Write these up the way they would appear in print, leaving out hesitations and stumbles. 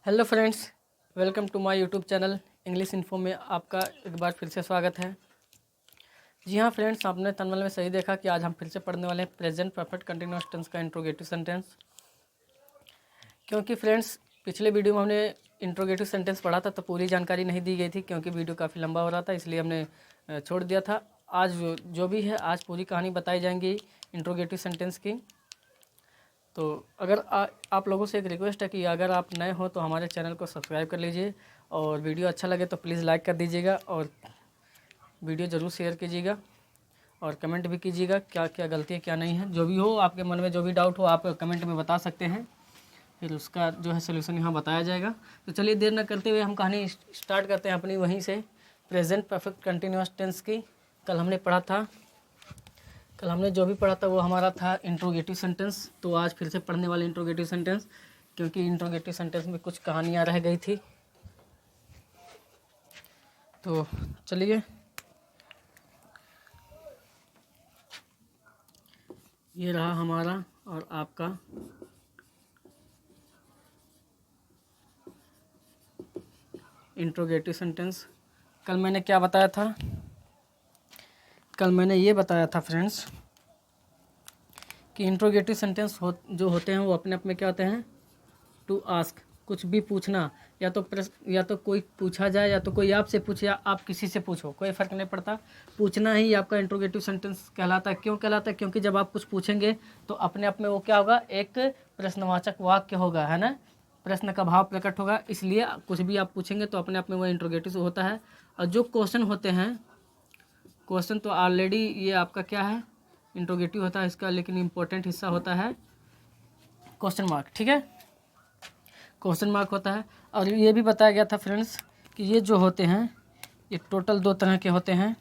Hello friends, welcome to my YouTube channel English info में आपका एक बार फिर से स्वागत है। जी हाँ फ्रेंड्स, आपने थंबनेल में सही देखा कि आज हम फिर से पढ़ने वाले हैं प्रेजेंट परफेक्ट कंटिन्यूअस टेंस का इंट्रोगेटिव सेंटेंस। क्योंकि फ्रेंड्स पिछले वीडियो में हमने इंट्रोगेटिव सेंटेंस पढ़ा था तो पूरी जानकारी नहीं दी गई थी, क्योंकि वीडियो काफ़ी लंबा हो रहा था, इसलिए हमने छोड़ दिया था। आज जो भी है, आज पूरी कहानी बताई जाएंगी इंट्रोगेटिव सेंटेंस की। तो अगर आप लोगों से एक रिक्वेस्ट है कि अगर आप नए हो तो हमारे चैनल को सब्सक्राइब कर लीजिए, और वीडियो अच्छा लगे तो प्लीज़ लाइक कर दीजिएगा, और वीडियो ज़रूर शेयर कीजिएगा, और कमेंट भी कीजिएगा क्या क्या गलती है क्या नहीं है। जो भी हो, आपके मन में जो भी डाउट हो आप कमेंट में बता सकते हैं, फिर उसका जो है सोल्यूशन यहाँ बताया जाएगा। तो चलिए देर न करते हुए हम कहानी स्टार्ट करते हैं अपनी वहीं से, प्रेजेंट परफेक्ट कंटिन्यूअस टेंस की। कल हमने जो भी पढ़ा था वो हमारा था इंट्रोगेटिव सेंटेंस। तो आज फिर से पढ़ने वाले इंट्रोगेटिव सेंटेंस, क्योंकि इंट्रोगेटिव सेंटेंस में कुछ कहानियाँ रह गई थी। तो चलिए, ये रहा हमारा और आपका इंट्रोगेटिव सेंटेंस। कल मैंने क्या बताया था? कल मैंने ये बताया था फ्रेंड्स कि इंट्रोगेटिव सेंटेंस जो होते हैं वो अपने आप में क्या होते हैं? टू आस्क, कुछ भी पूछना, या तो प्रश्न, या तो कोई पूछा जाए, या तो कोई आपसे पूछे, या आप किसी से पूछो, कोई फ़र्क नहीं पड़ता। पूछना ही आपका इंट्रोगेटिव सेंटेंस कहलाता है। क्यों कहलाता है? क्योंकि जब आप कुछ पूछेंगे तो अपने आप में वो क्या होगा? एक प्रश्नवाचक वाक्य होगा, है ना? प्रश्न का भाव प्रकट होगा, इसलिए कुछ भी आप पूछेंगे तो अपने आप में वो इंट्रोगेटिव होता है। और जो क्वेश्चन होते हैं, क्वेश्चन तो ऑलरेडी ये आपका क्या है? इंट्रोगेटिव होता है इसका, लेकिन इम्पोर्टेंट हिस्सा होता है क्वेश्चन मार्क। ठीक है, क्वेश्चन मार्क होता है। और ये भी बताया गया था फ्रेंड्स कि ये जो होते हैं ये टोटल 2 तरह के होते हैं।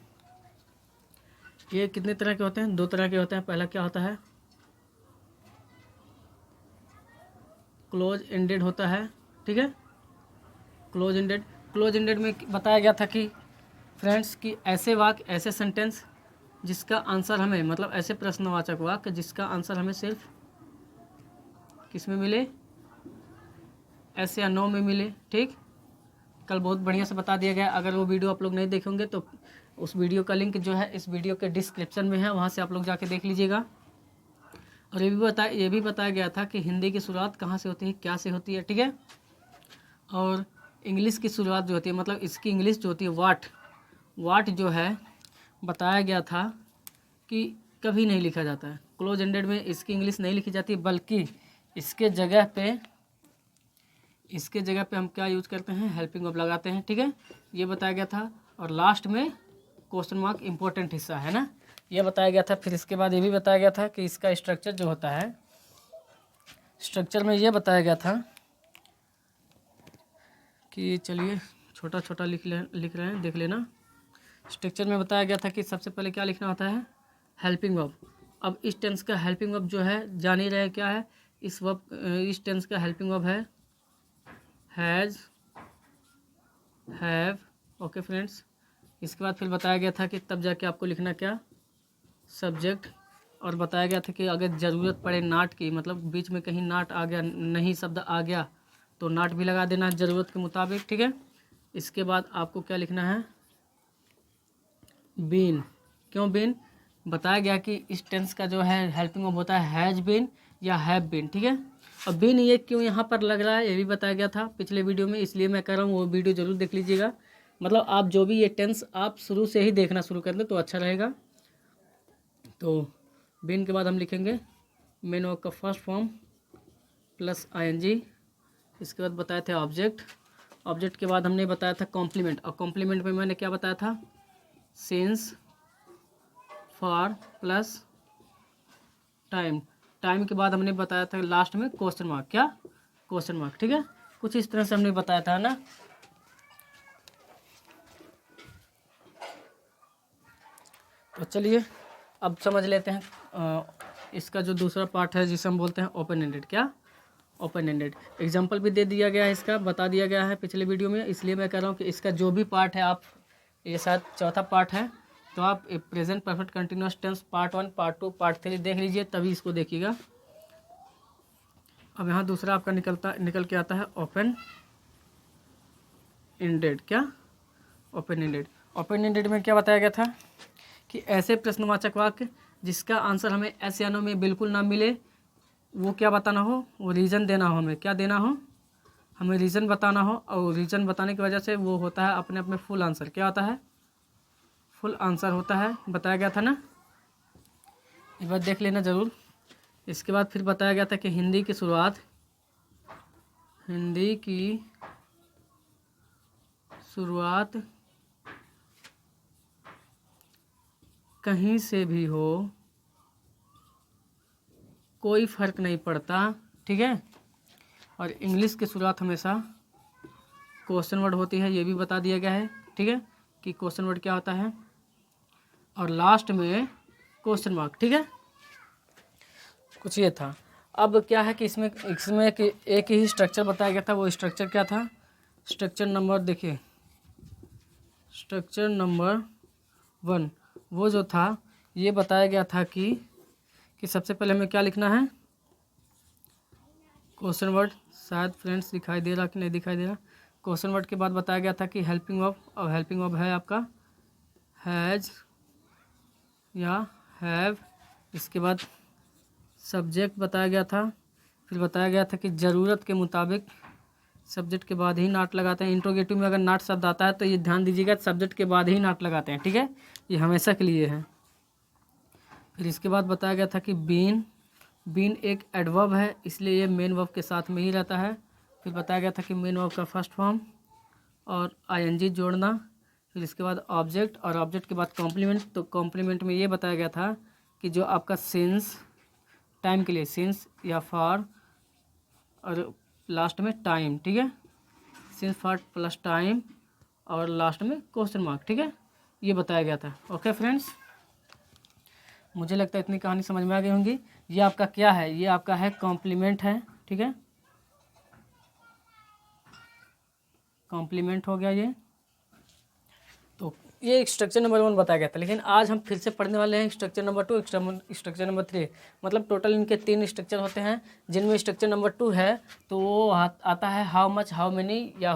ये कितने तरह के होते हैं? 2 तरह के होते हैं। पहला क्या होता है? क्लोज एंडेड होता है। ठीक है, क्लोज एंडेड में बताया गया था कि फ्रेंड्स कि ऐसे वाक्य, ऐसे सेंटेंस जिसका आंसर हमें, मतलब ऐसे प्रश्नवाचक वाक्य जिसका आंसर हमें सिर्फ किस में मिले? ऐसे या नो में मिले। ठीक, कल बहुत बढ़िया से बता दिया गया। अगर वो वीडियो आप लोग नहीं देखेंगे तो उस वीडियो का लिंक जो है इस वीडियो के डिस्क्रिप्शन में है, वहाँ से आप लोग जाके देख लीजिएगा। और ये भी बताया गया था कि हिंदी की शुरुआत कहाँ से होती है, क्या से होती है। ठीक है, और इंग्लिश की शुरुआत जो होती है, मतलब इसकी इंग्लिश जो होती है वाट जो है, बताया गया था कि कभी नहीं लिखा जाता है। क्लोज एंडेड में इसकी इंग्लिश नहीं लिखी जाती, बल्कि इसके जगह पे हम क्या यूज करते हैं? हेल्पिंग वर्ब लगाते हैं। ठीक है, ये बताया गया था। और लास्ट में क्वेश्चन मार्क इम्पोर्टेंट हिस्सा है ना, ये बताया गया था। फिर इसके बाद ये भी बताया गया था कि इसका स्ट्रक्चर जो होता है, स्ट्रक्चर में ये बताया गया था कि चलिए छोटा छोटा लिख रहे हैं, देख लेना। स्ट्रक्चर में बताया गया था कि सबसे पहले क्या लिखना होता है? Helping verb. अब इस टेंस का हेल्पिंग वर्ब जो है, जान ही रहे क्या है? इस टेंस का हेल्पिंग वर्ब है हैज़, हैव। ओके फ्रेंड्स, इसके बाद फिर बताया गया था कि तब जाके आपको लिखना क्या? सब्जेक्ट। और बताया गया था कि अगर ज़रूरत पड़े नाट की, मतलब बीच में कहीं नाट आ गया, नहीं शब्द आ गया, तो नाट भी लगा देना ज़रूरत के मुताबिक। ठीक है, इसके बाद आपको क्या लिखना है? बीन। क्यों बीन? बताया गया कि इस टेंस का जो है हेल्पिंग वर्ब होता है हैज़ बीन या हैव बीन। ठीक है, और बीन ये क्यों यहाँ पर लग रहा है ये भी बताया गया था पिछले वीडियो में, इसलिए मैं कह रहा हूँ वो वीडियो ज़रूर देख लीजिएगा। मतलब आप जो भी ये टेंस आप शुरू से ही देखना शुरू कर दें तो अच्छा रहेगा। तो बीन के बाद हम लिखेंगे मेन वर्ब का फर्स्ट फॉर्म प्लस ING। इसके बाद बताए थे ऑब्जेक्ट के बाद हमने बताया था कॉम्प्लीमेंट, और कॉम्प्लीमेंट में मैंने क्या बताया था? सिंस, फॉर प्लस टाइम के बाद हमने बताया था लास्ट में क्वेश्चन मार्क। क्या? Question mark. ठीक है, कुछ इस तरह से हमने बताया था ना। तो चलिए अब समझ लेते हैं इसका जो दूसरा पार्ट है जिसे हम बोलते हैं ओपन एंडेड। क्या? Open ended. एग्जाम्पल भी दे दिया गया है, इसका बता दिया गया है पिछले वीडियो में, इसलिए मैं कह रहा हूँ कि इसका जो भी पार्ट है, आप ये शायद चौथा पार्ट है, तो आप present perfect continuous tense part 1, part 2, part 3 देख लीजिए, तभी इसको देखिएगा। अब यहाँ दूसरा आपका निकल के आता है ओपन एंडेड। क्या? Open ended. ओपन एंडेड में क्या बताया गया था कि ऐसे प्रश्नवाचक वाक्य जिसका आंसर हमें एस या नो में बिल्कुल ना मिले, वो क्या बताना हो, वो रीज़न देना हो, हमें क्या देना हो, हमें रीज़न बताना हो, और रीज़न बताने की वजह से वो होता है अपने आप में फुल आंसर। क्या होता है? फुल आंसर होता है, बताया गया था ना। एक बार देख लेना ज़रूर। इसके बाद फिर बताया गया था कि हिंदी की शुरुआत कहीं से भी हो, कोई फ़र्क नहीं पड़ता, ठीक है। और इंग्लिश की शुरुआत हमेशा क्वेश्चन वर्ड होती है, ये भी बता दिया गया है, ठीक है, कि क्वेश्चन वर्ड क्या होता है, और लास्ट में क्वेश्चन मार्क, ठीक है। कुछ ये था। अब क्या है कि इसमें कि एक ही स्ट्रक्चर बताया गया था। वो स्ट्रक्चर क्या था? स्ट्रक्चर नंबर देखिए, स्ट्रक्चर नंबर 1 वो जो था, ये बताया गया था कि सबसे पहले हमें क्या लिखना है, क्वेश्चन वर्ड। शायद फ्रेंड्स दिखाई दे रहा कि नहीं दिखाई दे रहा। क्वेश्चन वर्ड के बाद बताया गया था कि हेल्पिंग ऑफ, और हेल्पिंग ऑफ है आपका हैज़ या हैव। इसके बाद सब्जेक्ट बताया गया था। फिर बताया गया था कि ज़रूरत के मुताबिक सब्जेक्ट के बाद ही नाट लगाते हैं। इंट्रोगेटिव में अगर नाट शब्द आता है तो ये ध्यान दीजिएगा, सब्जेक्ट के बाद ही नाट लगाते हैं, ठीक है, ये हमेशा के लिए है। फिर इसके बाद बताया गया था कि बीन एक एडवर्ब है, इसलिए ये मेन वर्ब के साथ में ही रहता है। फिर बताया गया था कि मेन वर्ब का फर्स्ट फॉर्म और आईएनजी जोड़ना। फिर इसके बाद ऑब्जेक्ट, और ऑब्जेक्ट के बाद कॉम्प्लीमेंट। तो कॉम्प्लीमेंट में ये बताया गया था कि जो आपका सिंस टाइम के लिए सिंस या फॉर, और लास्ट में टाइम, ठीक है, सिंस फॉर प्लस टाइम, और लास्ट में क्वेश्चन मार्क, ठीक है, ये बताया गया था। ओके फ्रेंड्स, मुझे लगता है इतनी कहानी समझ में आ गई होंगी। ये आपका क्या है? ये आपका है कॉम्प्लीमेंट है, ठीक है, कॉम्प्लीमेंट हो गया ये। तो ये स्ट्रक्चर नंबर 1 बताया गया था, लेकिन आज हम फिर से पढ़ने वाले हैं स्ट्रक्चर नंबर 2, स्ट्रक्चर नंबर 3। मतलब टोटल इनके 3 स्ट्रक्चर होते हैं, जिनमें स्ट्रक्चर नंबर 2 है तो वो आता है हाउ मच, हाउ मेनी, या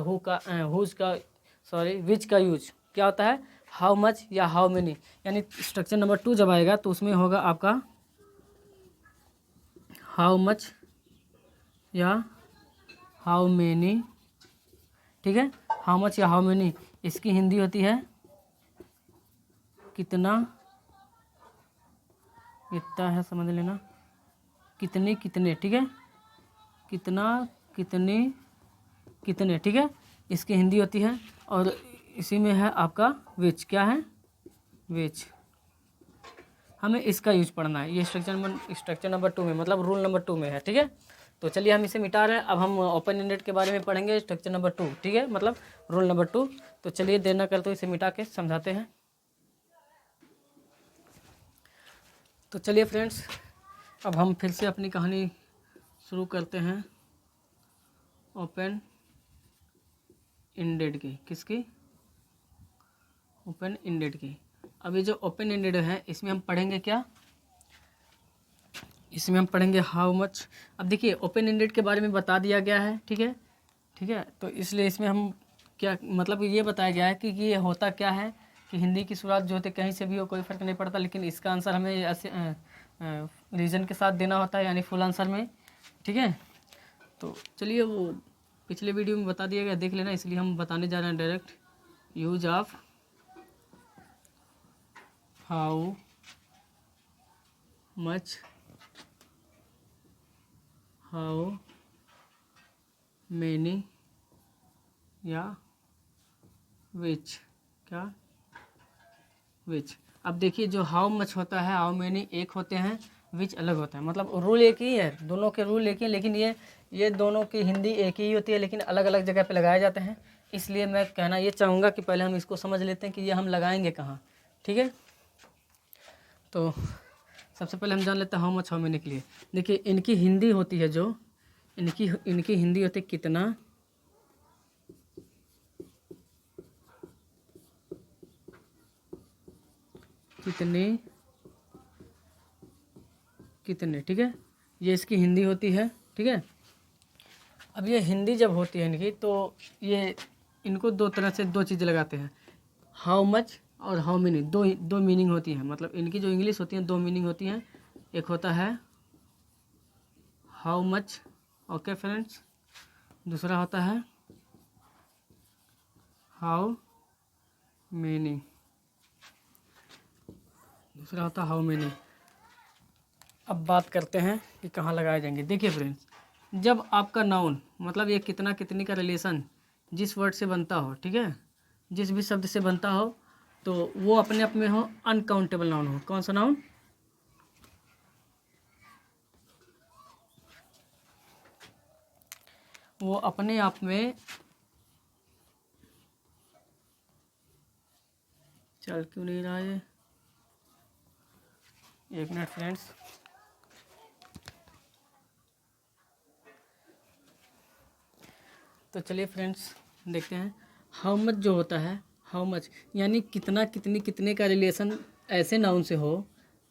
विच का यूज। क्या होता है? हाउ मच या हाउ मेनी। यानी स्ट्रक्चर नंबर 2 जब आएगा तो उसमें होगा आपका हाउ मच या हाउ मेनी, ठीक है, हाउ मच या हाउ मेनी। इसकी हिंदी होती है कितना, इतना है समझ लेना, कितने कितने, ठीक है, कितना कितने कितने, ठीक है, इसकी हिंदी होती है। और इसी में है आपका विच। क्या है? विच। हमें इसका यूज पढ़ना है, ये स्ट्रक्चर नंबर 2 में, मतलब रूल नंबर 2 में है, ठीक है। तो चलिए हम इसे मिटा रहे हैं। अब हम ओपन एंडेड के बारे में पढ़ेंगे, स्ट्रक्चर नंबर 2, ठीक है, मतलब रूल नंबर 2। तो चलिए देर न करते इसे मिटा के समझाते हैं। तो चलिए फ्रेंड्स, अब हम फिर से अपनी कहानी शुरू करते हैं ओपन एंडेड की। किसकी? ओपन एंडेड की। अब ये जो ओपन एंडेड है इसमें हम पढ़ेंगे क्या? इसमें हम पढ़ेंगे हाउ मच। अब देखिए ओपन एंडेड के बारे में बता दिया गया है, ठीक है, ठीक है, तो इसलिए इसमें हम क्या, मतलब ये बताया गया है कि ये होता क्या है कि हिंदी की शुरुआत जो होती है कहीं से भी हो, कोई फ़र्क नहीं पड़ता, लेकिन इसका आंसर हमें ऐसे रीज़न के साथ देना होता है, यानी फुल आंसर में, ठीक है। तो चलिए वो पिछले वीडियो में बता दिया गया, देख लेना, इसलिए हम बताने जा रहे हैं direct. Use of how much, how many, या विच। क्या? विच। अब देखिए जो हाउ मच होता है, हाउ मैनी एक होते हैं, विच अलग होता है। मतलब रूल एक ही है, दोनों के रूल एक ही, लेकिन ये दोनों की हिंदी एक ही होती है, लेकिन अलग अलग जगह पे लगाए जाते हैं। इसलिए मैं कहना ये चाहूँगा कि पहले हम इसको समझ लेते हैं कि ये हम लगाएंगे कहाँ, ठीक है। तो सबसे पहले हम जान लेते हैं हाउ मच हाउ मैनी के लिए। देखिए इनकी हिंदी होती है, जो इनकी हिंदी होती है कितना, कितने कितने, ठीक है, ये इसकी हिंदी होती है, ठीक है। अब ये हिंदी जब होती है इनकी, तो ये इनको दो तरह से दो चीज़ें लगाते हैं, हाउ मच और हाउ मेनी। दो मीनिंग होती हैं, मतलब इनकी जो इंग्लिश होती है दो मीनिंग होती हैं। एक होता है हाउ मच, ओके फ्रेंड्स, दूसरा होता है हाउ मेनी, दूसरा होता है हाउ मेनी। अब बात करते हैं कि कहाँ लगाए जाएंगे। देखिए फ्रेंड्स, जब आपका नाउन मतलब ये कितना कितनी का रिलेशन जिस वर्ड से बनता हो, ठीक है, जिस भी शब्द से बनता हो, तो वो अपने आप में हो अनकाउंटेबल नाउन हो। कौन सा नाउन? वो अपने आप में, चल क्यों नहीं रहा है, एक मिनट फ्रेंड्स। तो चलिए फ्रेंड्स देखते हैं। हाउ मच जो होता है, हाउ मच यानी कितना कितनी कितने का रिलेशन ऐसे नाउन से हो,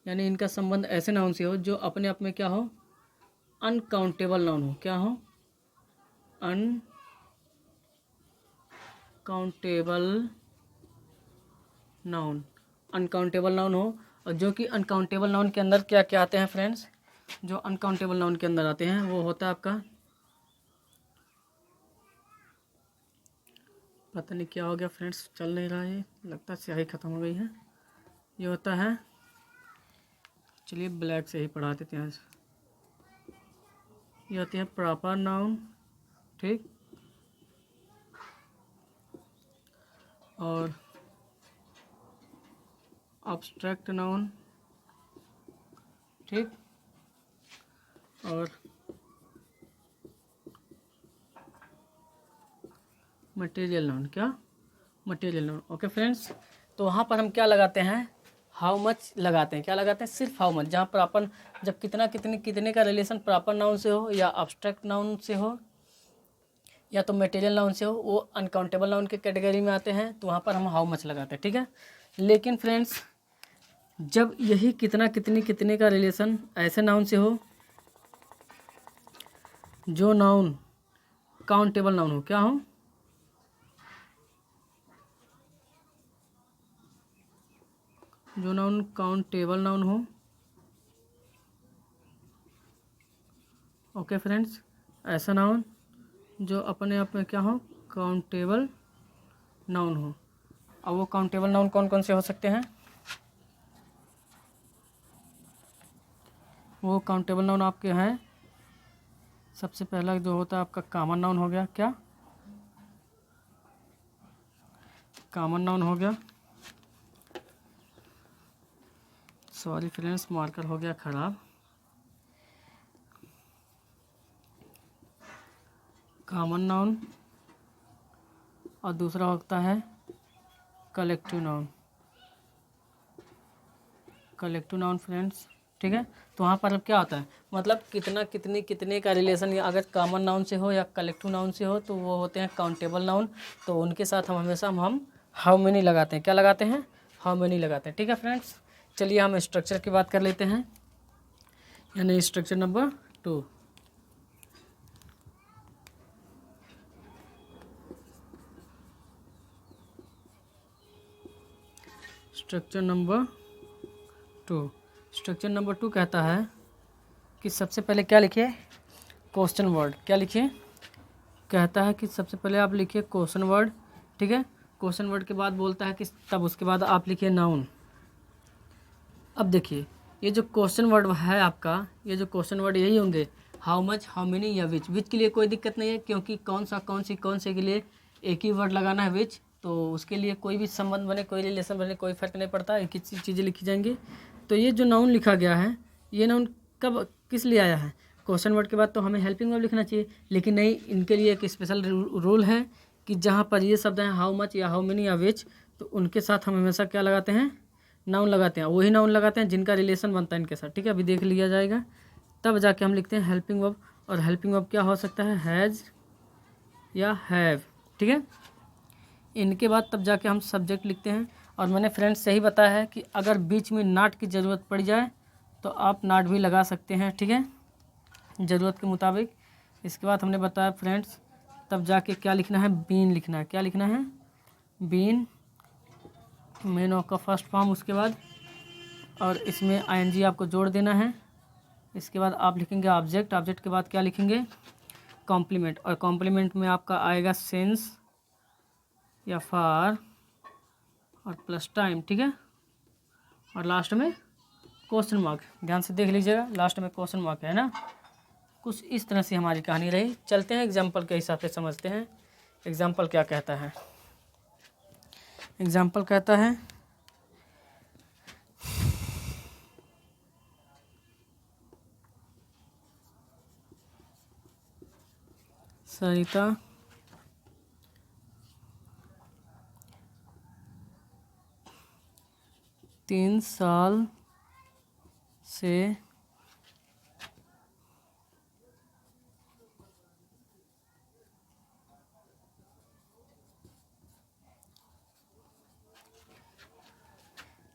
यानी इनका संबंध ऐसे नाउन से हो जो अपने आप में क्या हो, अनकाउंटेबल नाउन हो। क्या हो? अनकाउंटेबल नाउन, अनकाउंटेबल नाउन हो। और जो कि अनकाउंटेबल नाउन के अंदर क्या क्या आते हैं फ्रेंड्स, जो अनकाउंटेबल नाउन के अंदर आते हैं वो होता है आपका, पता नहीं क्या हो गया फ्रेंड्स, चल नहीं रहा है, लगता है स्याही ख़त्म हो गई है। ये होता है, चलिए ब्लैक से ही पढ़ा देते हैं। ये होते हैं प्रॉपर नाउन, ठीक, और अब्स्ट्रैक्ट नाउन, ठीक, और मटेरियल नाउन। क्या? Material noun. ओके फ्रेंड्स, तो वहाँ पर हम क्या लगाते हैं, हाउ मच लगाते हैं। क्या लगाते हैं? सिर्फ हाउ मच। जहाँ पर अपन जब कितना कितने कितने का रिलेशन प्रॉपर नाउन से हो या अब्स्ट्रैक्ट नाउन से हो या तो मटेरियल नाउन से हो, वो अनकाउंटेबल नाउन के कैटेगरी में आते हैं, तो वहाँ पर हम हाउ मच लगाते हैं, ठीक है। लेकिन फ्रेंड्स, जब यही कितना कितनी कितने का रिलेशन ऐसे नाउन से हो जो नाउन काउंटेबल नाउन हो, क्या हो, जो नाउन काउंटेबल नाउन हो, ओके फ्रेंड्स, ऐसा नाउन जो अपने आप में क्या हो, काउंटेबल नाउन हो। अब वो काउंटेबल नाउन कौन कौन से हो सकते हैं? वो काउंटेबल नाउन आपके हैं, सबसे पहला जो होता है आपका कॉमन नाउन हो गया। क्या? कॉमन नाउन हो गया, सॉरी फ्रेंड्स मार्कर हो गया ख़राब। कॉमन नाउन, और दूसरा होता है collective noun. Collective noun friends, ठीक है। तो वहाँ पर अब क्या होता है, मतलब कितना कितनी कितने का रिलेशन या अगर कॉमन नाउन से हो या कलेक्टिव नाउन से हो तो वो होते हैं काउंटेबल नाउन। तो उनके साथ हम हमेशा हम हाउ मेनी लगाते हैं। क्या लगाते हैं? हाउ मेनी लगाते हैं, ठीक है फ्रेंड्स। चलिए हम स्ट्रक्चर की बात कर लेते हैं, यानी structure number 2। Structure number 2, structure number 2 कहता है कि सबसे पहले क्या लिखिए, क्वेश्चन वर्ड। क्या लिखिए? कहता है कि सबसे पहले आप लिखिए क्वेश्चन वर्ड, ठीक है। क्वेश्चन वर्ड के बाद बोलता है कि तब उसके बाद आप लिखिए नाउन। अब देखिए, ये जो क्वेश्चन वर्ड है आपका, ये जो क्वेश्चन वर्ड यही होंगे, हाउ मच, हाउ मेनी या विच के लिए कोई दिक्कत नहीं है, क्योंकि कौन से के लिए एक ही वर्ड लगाना है विच, तो उसके लिए कोई भी संबंध बने, कोई रिलेशन बने, कोई फर्क नहीं पड़ता, एक ही चीज़ें लिखी जाएंगी। तो ये जो नाउन लिखा गया है, ये नाउन कब किस लिए आया है? क्वेश्चन वर्ड के बाद तो हमें हेल्पिंग वर्ब लिखना चाहिए, लेकिन नहीं, इनके लिए एक स्पेशल रूल है कि जहाँ पर ये शब्द हैं हाउ मच या हाउ मेनी या विच, तो उनके साथ हम हमेशा क्या लगाते हैं, नाउन लगाते हैं। वही नाउन लगाते हैं जिनका रिलेशन बनता है इनके साथ, ठीक है। अभी देख लिया जाएगा, तब जाके हम लिखते हैं हेल्पिंग वर्ब। और हेल्पिंग वर्ब क्या हो सकता है, हैज़ या हैव, ठीक है। इनके बाद तब जाके हम सब्जेक्ट लिखते हैं। और मैंने फ्रेंड्स सही बताया है कि अगर बीच में नॉट की ज़रूरत पड़ जाए तो आप नॉट भी लगा सकते हैं, ठीक है, ज़रूरत के मुताबिक। इसके बाद हमने बताया फ्रेंड्स तब जाके क्या लिखना है, बीन लिखना है। क्या लिखना है, बीन, मेन ऑफ का फर्स्ट फॉर्म, उसके बाद और इसमें आईएनजी आपको जोड़ देना है। इसके बाद आप लिखेंगे ऑब्जेक्ट, ऑब्जेक्ट के बाद क्या लिखेंगे, कॉम्प्लीमेंट, और कॉम्प्लीमेंट में आपका आएगा सिंस या फॉर और प्लस टाइम, ठीक है। और लास्ट में क्वेश्चन मार्क, ध्यान से देख लीजिएगा, लास्ट में क्वेश्चन मार्क है ना। कुछ इस तरह से हमारी कहानी रही। चलते हैं एग्जाम्पल के हिसाब से समझते हैं। एग्जाम्पल क्या कहता है, एग्जाम्पल कहता है सरिता 3 साल से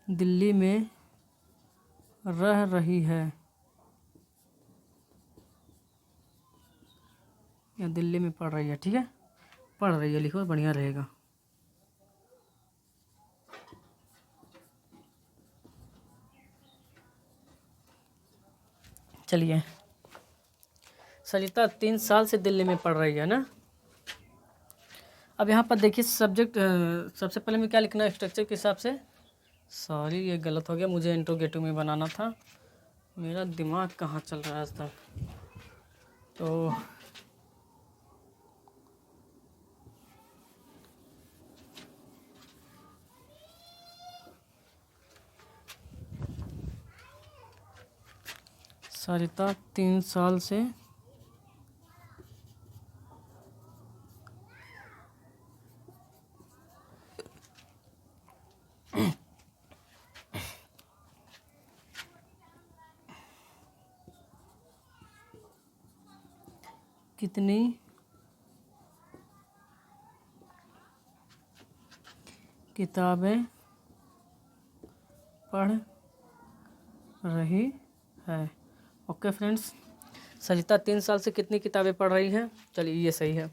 दिल्ली में रह रही है या दिल्ली में पढ़ रही है, ठीक है, पढ़ रही है लिखो, बढ़िया रहेगा। चलिए, सरिता 3 साल से दिल्ली में पढ़ रही है ना। अब यहाँ पर देखिए सब्जेक्ट, सबसे पहले मैं क्या लिखना है स्ट्रक्चर के हिसाब से, सॉरी ये गलत हो गया, मुझे इंट्रोगेटिव में बनाना था, मेरा दिमाग कहाँ चल रहा है आज तक। तो सरिता 3 साल से कितनी किताबें पढ़ रही है। ओके फ्रेंड्स, सरिता 3 साल से कितनी किताबें पढ़ रही है, चलिए ये सही है।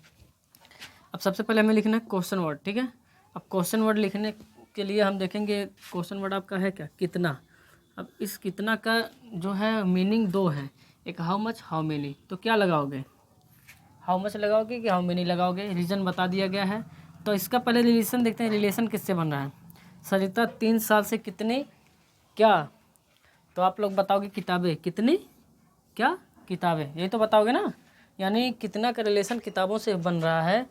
अब सबसे पहले हमें लिखना है क्वेश्चन वर्ड, ठीक है। अब क्वेश्चन वर्ड लिखने के लिए हम देखेंगे क्वेश्चन वर्ड आपका है क्या, कितना। अब इस कितना का जो है मीनिंग दो है, एक हाउ मच, हाउ मेनी। तो क्या लगाओगे, हाउ मच लगाओगे कि हाउ मेनी लगाओगे, रीज़न बता दिया गया है। तो इसका पहले रिलेशन देखते हैं, रिलेशन किससे बन रहा है, सरिता 3 साल से कितनी क्या, तो आप लोग बताओगे किताबें, कितनी क्या किताबें, यही तो बताओगे ना। यानी कितना का रिलेशन किताबों से बन रहा है।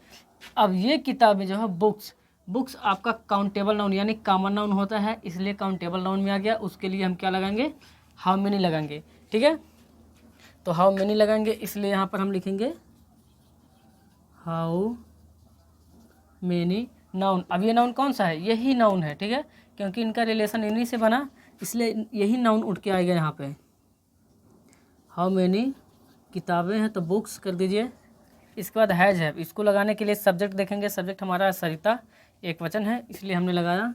अब ये किताबें जो है बुक्स, बुक्स आपका काउंटेबल नाउन यानी कॉमन नाउन होता है, इसलिए काउंटेबल नाउन में आ गया। उसके लिए हम क्या लगाएंगे, हाउ मेनी लगाएंगे, ठीक है। तो हाउ मेनी लगाएंगे, इसलिए यहाँ पर हम लिखेंगे हाउ मेनी नाउन। अब ये नाउन कौन सा है, यही नाउन है, ठीक है, क्योंकि इनका रिलेशन इन्हीं से बना, इसलिए यही नाउन उठ के आएगा यहाँ पे। हाउ मेनी किताबें हैं तो बुक्स कर दीजिए। इसके बाद हैज है, इसको लगाने के लिए सब्जेक्ट देखेंगे, सब्जेक्ट हमारा है सरिता, एक वचन है इसलिए हमने लगाया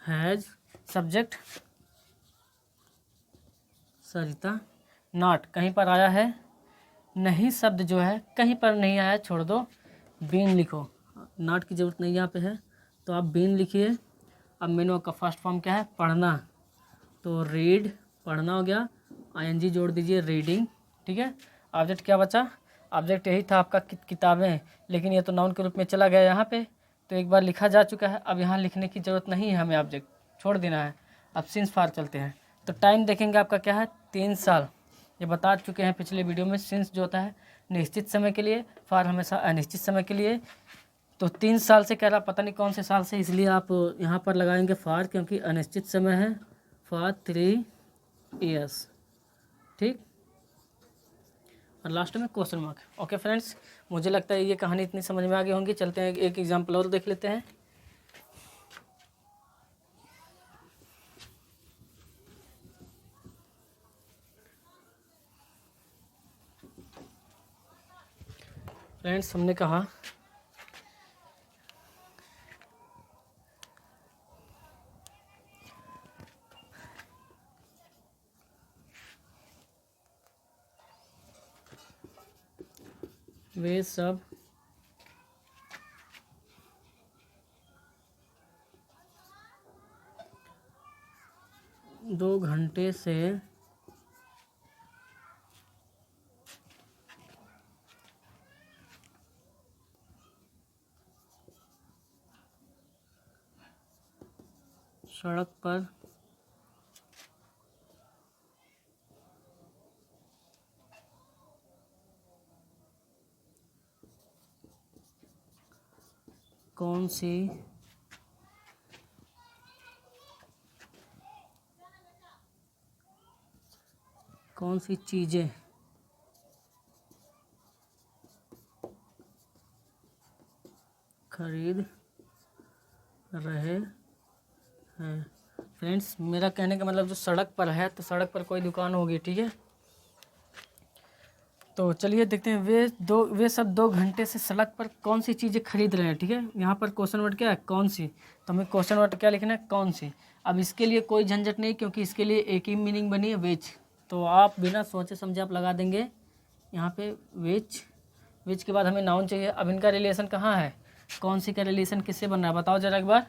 हैज। सब्जेक्ट सरिता, नॉट कहीं पर आया है, नहीं शब्द जो है कहीं पर नहीं आया, छोड़ दो, बीन लिखो, नॉट की ज़रूरत नहीं यहाँ पे है, तो आप बीन लिखिए। अब मेनू का फर्स्ट फॉर्म क्या है, पढ़ना, तो रीड पढ़ना हो गया, आईएनजी जोड़ दीजिए, रीडिंग, ठीक है। ऑब्जेक्ट क्या बचा, ऑब्जेक्ट यही था आपका किताबें, लेकिन ये तो नाउन के रूप में चला गया यहाँ पे, तो एक बार लिखा जा चुका है, अब यहाँ लिखने की ज़रूरत नहीं है, हमें ऑब्जेक्ट छोड़ देना है। अब सिंस फार चलते हैं, तो टाइम देखेंगे आपका क्या है, 3 साल, ये बता चुके हैं पिछले वीडियो में। सिंस जो होता है निश्चित समय के लिए, फार हमेशा अनिश्चित समय के लिए। तो 3 साल से कह रहा पता नहीं कौन से साल से, इसलिए आप यहाँ पर लगाएंगे फार, क्योंकि अनिश्चित समय है, फॉर 3 ईयर्स, ठीक। और लास्ट में क्वेश्चन मार्क। ओके फ्रेंड्स, मुझे लगता है ये कहानी इतनी समझ में आ गई होंगी। चलते हैं एक एग्जांपल और देख लेते हैं। फ्रेंड्स हमने कहा वे सब 2 घंटे से सड़क पर कौन सी चीज़ें खरीद रहे हैं। फ्रेंड्स, मेरा कहने का मतलब जो सड़क पर है, तो सड़क पर कोई दुकान होगी, ठीक है। तो चलिए देखते हैं, वे सब 2 घंटे से सड़क पर कौन सी चीज़ें खरीद रहे हैं, ठीक है। यहाँ पर क्वेश्चन वर्ड क्या है, कौन सी। तो हमें क्वेश्चन वर्ड क्या लिखना है, कौन सी। अब इसके लिए कोई झंझट नहीं, क्योंकि इसके लिए एक ही मीनिंग बनी है, विच। तो आप बिना सोचे समझे आप लगा देंगे यहाँ पे विच के बाद हमें नाउन चाहिए। अब इनका रिलेशन कहाँ है, कौन सी का रिलेशन किससे बन रहा है, बताओ जरा एक बार।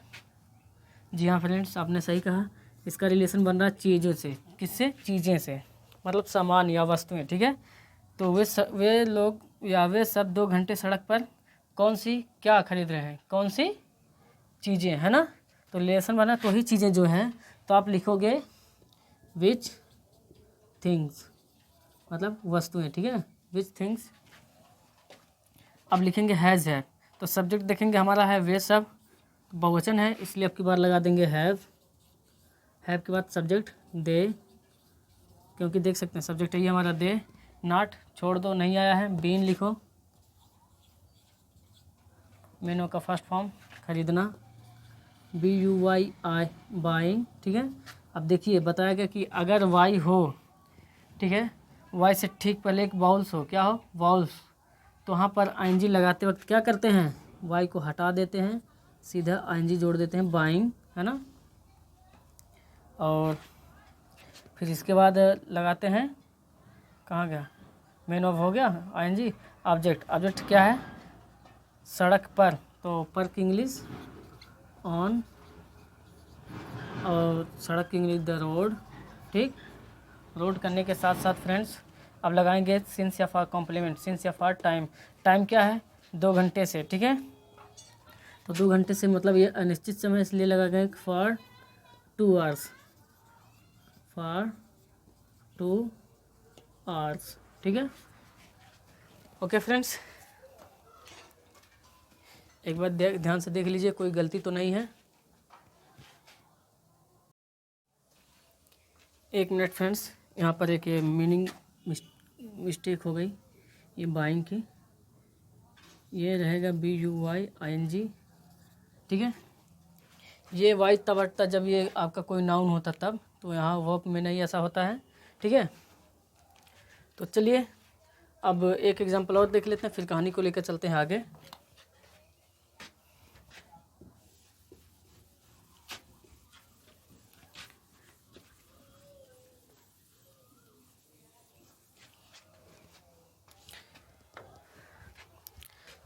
जी हाँ फ्रेंड्स, आपने सही कहा, इसका रिलेशन बन रहा है चीज़ों से। किससे, चीज़ें से, मतलब सामान या वस्तुएं, ठीक है। तो वे लोग या वे सब 2 घंटे सड़क पर कौन सी क्या खरीद रहे हैं, कौन सी चीज़ें, है ना। तो रिलेशन बना तो ही चीज़ें जो हैं, तो आप लिखोगे विच थिंग्स, मतलब वस्तुएं, ठीक है, विच थिंग्स। अब लिखेंगे हैज़ है, तो सब्जेक्ट देखेंगे हमारा है वे सब, बहुवचन है इसलिए अब की बार लगा देंगे हैव के बाद सब्जेक्ट दे, क्योंकि देख सकते हैं सब्जेक्ट है ये हमारा दे। नॉट छोड़ दो, नहीं आया है, बीन लिखो, मेनू का फर्स्ट फॉर्म खरीदना, BUYI बाइंग, ठीक है। अब देखिए बताया गया कि अगर वाई हो, ठीक है, वाई से ठीक पहले एक वाउल्स हो, क्या हो, वाउल्स, तो वहाँ पर ING लगाते वक्त क्या करते हैं, वाई को हटा देते हैं, सीधा ING जोड़ देते हैं, बाइंग, है ना। और फिर इसके बाद लगाते हैं, कहाँ गया, मेन ऑफ हो गया, ING। ऑब्जेक्ट क्या है, सड़क पर, तो पर की इंग्लिश ऑन, और सड़क की इंग्लिश द रोड, ठीक। रोड करने के साथ साथ फ्रेंड्स अब लगाएंगे सिंस या फॉर कॉम्प्लीमेंट, सिंस या फॉर टाइम। टाइम क्या है, 2 घंटे से, ठीक है। तो 2 घंटे से मतलब ये अनिश्चित समय, इसलिए लगा गया फॉर 2 आवर्स, फॉर 2 आवर्स, ठीक है। ओके फ्रेंड्स, एक बार ध्यान से देख लीजिए, कोई गलती तो नहीं है। 1 मिनट फ्रेंड्स, यहाँ पर एक ये मीनिंग मिस्टेक हो गई, ये बाइंग की, ये रहेगा BUYING, ठीक है। ये वाई तब हटता जब ये आपका कोई नाउन होता तब, तो यहाँ वर्ब में नहीं ऐसा होता है, ठीक है। तो चलिए अब एक एग्जांपल और देख लेते हैं, फिर कहानी को लेकर चलते हैं आगे।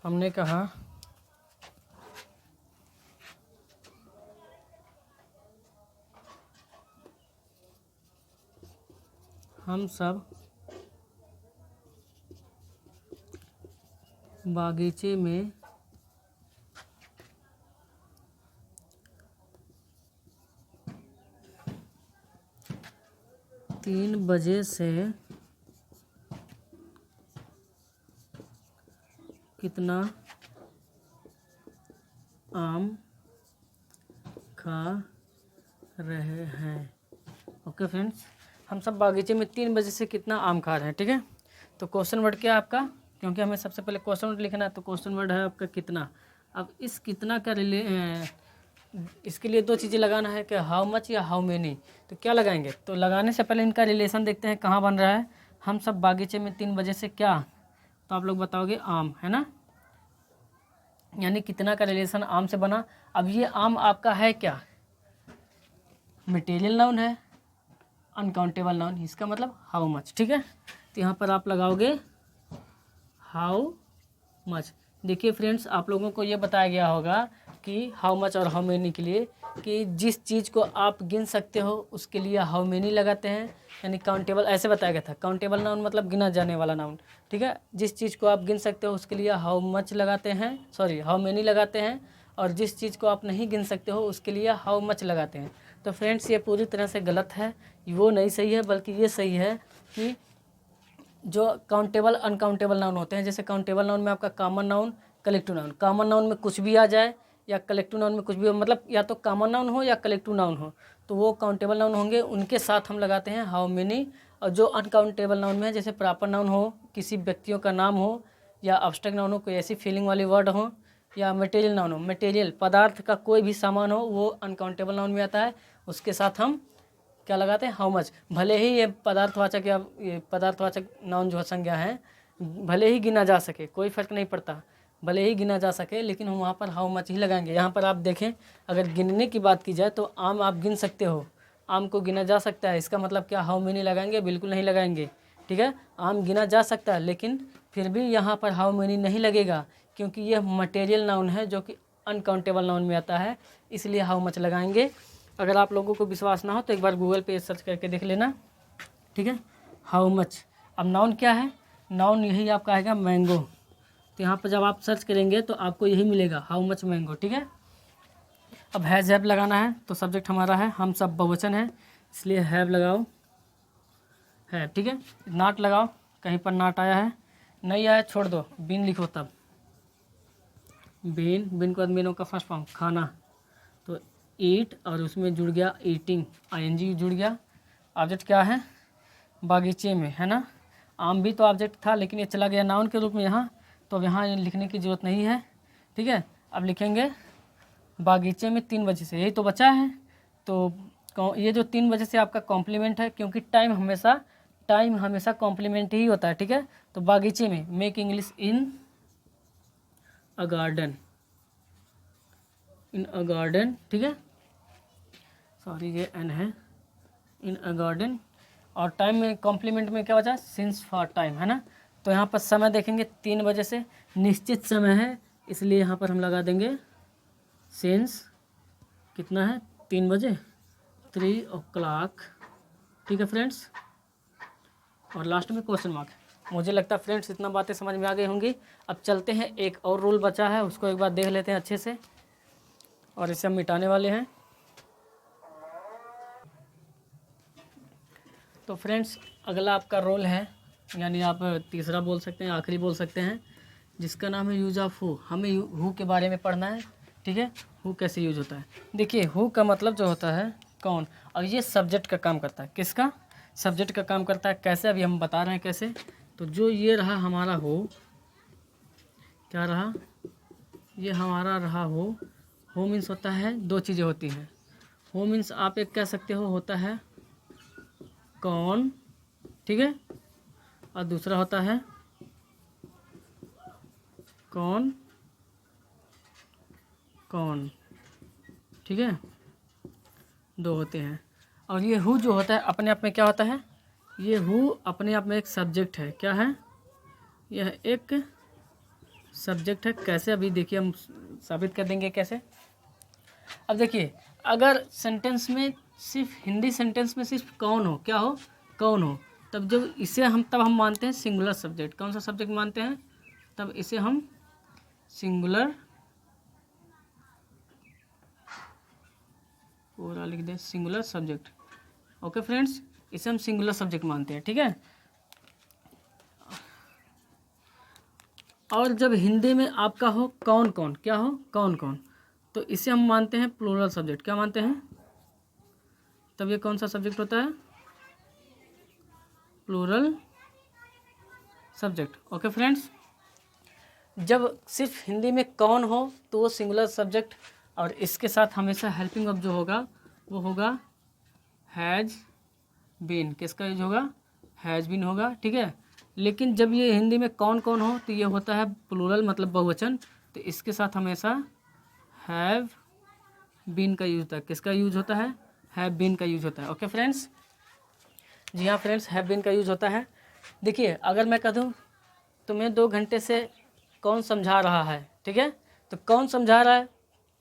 हमने कहा हम सब बागीचे में 3 बजे से कितना आम खा रहे हैं। ओके फ्रेंड्स, हम सब बागीचे में 3 बजे से कितना आम खा रहे हैं, ठीक है। तो क्वेश्चन वर्ड क्या है आपका, क्योंकि हमें सबसे पहले क्वेश्चन वर्ड लिखना है, तो क्वेश्चन वर्ड है आपका कितना। अब इस कितना का इसके लिए 2 चीज़ें लगाना है, कि हाउ मच या हाउ मेनी। तो क्या लगाएंगे, तो लगाने से पहले इनका रिलेशन देखते हैं कहाँ बन रहा है। हम सब बागीचे में 3 बजे से क्या, तो आप लोग बताओगे आम, है ना, यानी कितना का रिलेशन आम से बना। अब ये आम आपका है क्या, मटेरियल नाउन है, अनकाउंटेबल नाउन, इसका मतलब हाउ मच, ठीक है। तो यहाँ पर आप लगाओगे हाउ मच। देखिए फ्रेंड्स, आप लोगों को ये बताया गया होगा कि हाउ मच और हाउ मेनी के लिए कि जिस चीज़ को आप गिन सकते हो उसके लिए हाउ मेनी लगाते हैं, यानी काउंटेबल ऐसे बताया गया था। काउंटेबल नाउन मतलब गिना जाने वाला नाउन, ठीक है। जिस चीज़ को आप गिन सकते हो उसके लिए हाउ मच लगाते हैं, सॉरी हाउ मेनी लगाते हैं, और जिस चीज़ को आप नहीं गिन सकते हो उसके लिए हाउ मच लगाते हैं। तो फ्रेंड्स ये पूरी तरह से गलत है, वो नहीं सही है, बल्कि ये सही है कि जो काउंटेबल अनकाउंटेबल नाउन होते हैं, जैसे काउंटेबल नाउन में आपका common noun, collective noun, common noun में कुछ भी आ जाए या कलेक्टिव नाउन में कुछ भी हो, मतलब या तो कॉमन नाउन हो या कलेक्टिव नाउन हो, तो वो काउंटेबल नाउन होंगे, उनके साथ हम लगाते हैं हाउ मेनी। और जो अनकाउंटेबल नाउन में है, जैसे प्रॉपर नाउन हो, किसी व्यक्तियों का नाम हो, या अब्स्ट्रैक्ट नाउन हो, कोई ऐसी फीलिंग वाली वर्ड हो, या मटेरियल नाउन हो, मटेरियल पदार्थ का कोई भी सामान हो, वो अनकाउंटेबल नाउन में आता है, उसके साथ हम क्या लगाते हैं, हाउ मच। भले ही ये पदार्थवाचक या ये पदार्थवाचक नाउन जो संज्ञा है भले ही गिना जा सके, कोई फर्क नहीं पड़ता, भले ही गिना जा सके, लेकिन हम वहाँ पर हाउ मच ही लगाएंगे। यहाँ पर आप देखें, अगर गिनने की बात की जाए तो आम आप गिन सकते हो, आम को गिना जा सकता है, इसका मतलब क्या हाउ मेनी लगाएंगे, बिल्कुल नहीं लगाएंगे, ठीक है। आम गिना जा सकता है, लेकिन फिर भी यहाँ पर हाउ मेनी नहीं लगेगा, क्योंकि यह मटेरियल नाउन है जो कि अनकाउंटेबल नाउन में आता है, इसलिए हाउ मच लगाएंगे। अगर आप लोगों को विश्वास ना हो तो एक बार गूगल पे सर्च करके देख लेना, ठीक है, हाउ मच। अब नाउन क्या है, नाउन यही आपका आएगा मैंगो, तो यहाँ पर जब आप सर्च करेंगे तो आपको यही मिलेगा, हाउ मच मैंगो, ठीक है। अब हैज़ हैव लगाना है, तो सब्जेक्ट हमारा है, हम सब बहुवचन है, इसलिए हैव लगाओ, है, ठीक है। नॉट लगाओ, कहीं पर नॉट आया है, नहीं आया छोड़ दो, बीन लिखो तब, बीन, बीन को बीनों का फर्स्ट फॉर्म खाना, तो ईट, और उसमें जुड़ गया ईटिंग, आईएनजी जुड़ गया। ऑब्जेक्ट क्या है, बागीचे में, है ना। आम भी तो ऑब्जेक्ट था, लेकिन ये चला गया नाउन के रूप में यहाँ, तो अब यहाँ लिखने की ज़रूरत नहीं है, ठीक है। अब लिखेंगे बागीचे में 3 बजे से, यही तो बचा है, तो ये जो 3 बजे से आपका कॉम्प्लीमेंट है, क्योंकि टाइम हमेशा कॉम्प्लीमेंट ही होता है, ठीक है। तो बागीचे में, make English in a garden, in a garden, ठीक है, सॉरी ये एन है, इन अ गार्डन। और टाइम में कॉम्प्लीमेंट में क्या बचा, सिंस फॉर टाइम, है ना। तो यहाँ पर समय देखेंगे 3 बजे से, निश्चित समय है, इसलिए यहाँ पर हम लगा देंगे सिंस, कितना है 3 बजे, 3 o'clock, ठीक है फ्रेंड्स। और लास्ट में क्वेश्चन मार्क। मुझे लगता है फ्रेंड्स इतना बातें समझ में आ गई होंगी। अब चलते हैं, एक और रूल बचा है, उसको एक बार देख लेते हैं अच्छे से, और इसे हम मिटाने वाले हैं। तो फ्रेंड्स अगला आपका रोल है, यानी आप तीसरा बोल सकते हैं, आखिरी बोल सकते हैं, जिसका नाम है यूज ऑफ हु। हमें हु के बारे में पढ़ना है, ठीक है। हु कैसे यूज होता है, देखिए हु का मतलब जो होता है कौन, और ये सब्जेक्ट का काम करता है, किसका, सब्जेक्ट का काम करता है। कैसे, अभी हम बता रहे हैं कैसे। तो जो ये रहा हमारा हु, क्या रहा, ये हमारा रहा हु। हु मीन्स होता है, 2 चीज़ें होती हैं। हु मीन्स आप एक कह सकते हो, होता है कौन, ठीक है, और दूसरा होता है कौन, ठीक है, 2 होते हैं। और ये हु जो होता है अपने आप में क्या होता है, ये हु अपने आप में एक सब्जेक्ट है, क्या है, यह एक सब्जेक्ट है। कैसे, अभी देखिए हम साबित कर देंगे कैसे। अब देखिए, अगर सेंटेंस में सिर्फ हिंदी सेंटेंस में सिर्फ कौन हो, क्या हो, कौन हो, तब जब इसे तब हम मानते हैं सिंगुलर सब्जेक्ट। कौन सा सब्जेक्ट मानते हैं, तब इसे हम सिंगुलर, पूरा लिख दें, सिंगुलर सब्जेक्ट। ओके फ्रेंड्स, इसे हम सिंगुलर सब्जेक्ट मानते हैं, ठीक है। और जब हिंदी में आपका हो कौन कौन, क्या हो, कौन कौन, तो इसे हम मानते हैं प्लूरल सब्जेक्ट। क्या मानते हैं, तब ये कौन सा सब्जेक्ट होता है, प्लूरल सब्जेक्ट। ओके फ्रेंड्स, जब सिर्फ हिंदी में कौन हो तो वो सिंगुलर सब्जेक्ट, और इसके साथ हमेशा हेल्पिंग ऑफ जो होगा वो होगा हैज़ बीन। किसका यूज होगा, हैज़ बीन होगा, ठीक है। लेकिन जब ये हिंदी में कौन कौन हो तो ये होता है प्लूरल, मतलब बहुवचन, तो इसके साथ हमेशा हैव बीन का यूज होता है। किसका यूज होता है, हैव बीन का यूज होता है। ओके फ्रेंड्स, जी हाँ फ्रेंड्स, हैव बीन का यूज होता है। देखिए, अगर मैं कह दूँ तुम्हें 2 घंटे से कौन समझा रहा है, ठीक है। तो कौन समझा रहा है,